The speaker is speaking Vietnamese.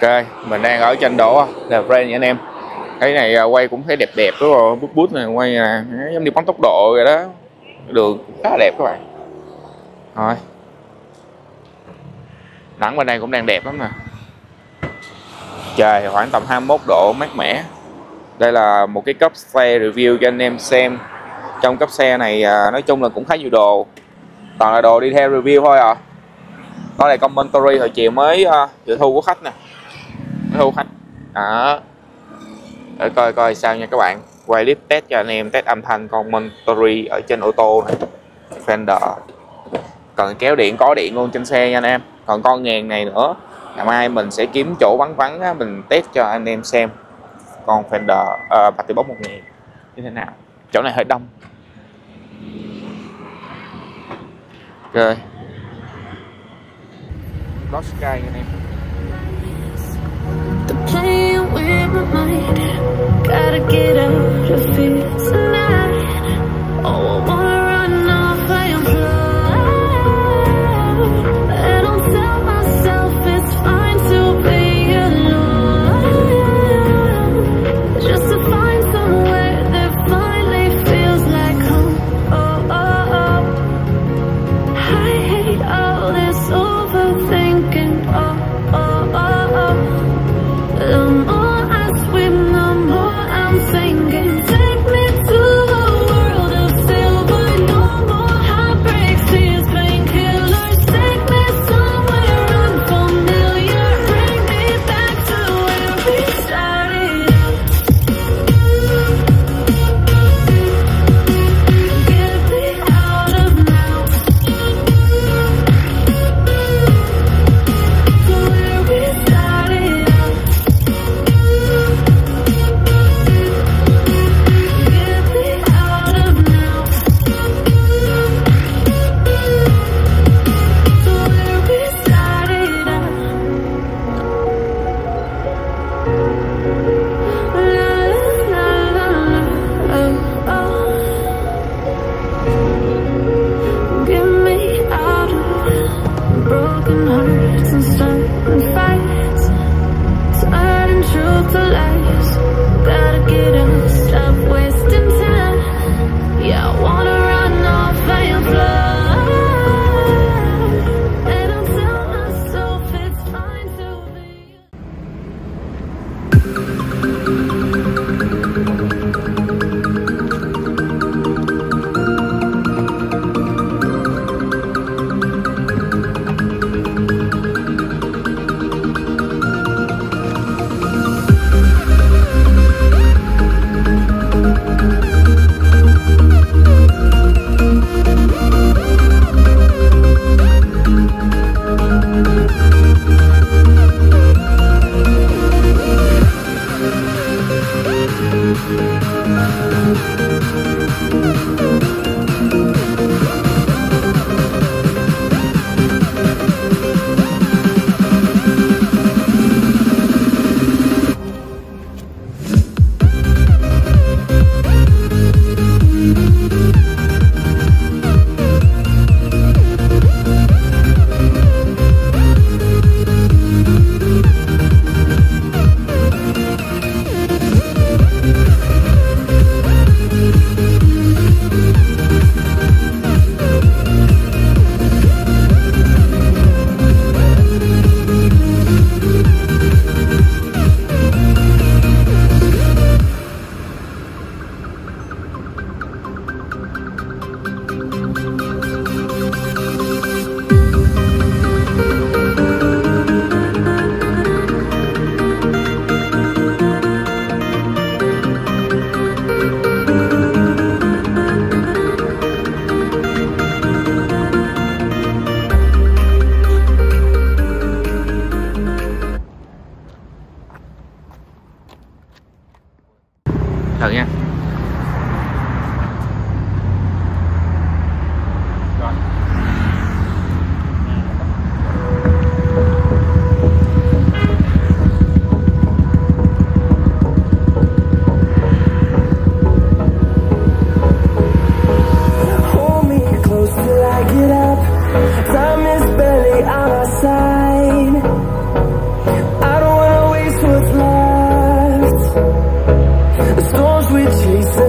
Ok, mình đang ở trên đổ Đèo Prenn nha anh em. Cái này quay cũng thấy đẹp đẹp đúng rồi, bút bút này quay là giống như bắn tốc độ rồi đó. Đường khá là đẹp các bạn. Rồi. Nắng bên đây cũng đang đẹp lắm nè. Trời khoảng tầm 21 độ mát mẻ. Đây là một cái cốp xe review cho anh em xem. Trong cốp xe này nói chung là cũng khá nhiều đồ. Toàn là đồ đi theo review thôi à. Đó là commentary hồi chiều mới dự thu của khách nè. Mới thu khách. Đó. Để coi coi sao nha các bạn. Quay clip test cho anh em test âm thanh commentary ở trên ô tô này. Fender. Còn kéo điện có điện luôn trên xe nha anh em. Còn con ngàn này nữa, ngày mai mình sẽ kiếm chỗ vắng vắng á, mình test cho anh em xem con Fender 341 1000 như thế nào. Chỗ này hơi đông. Ok. Lost Sky anh em. Thử nha. Rồi. Time is barely on our side. I don't wanna we're chasing.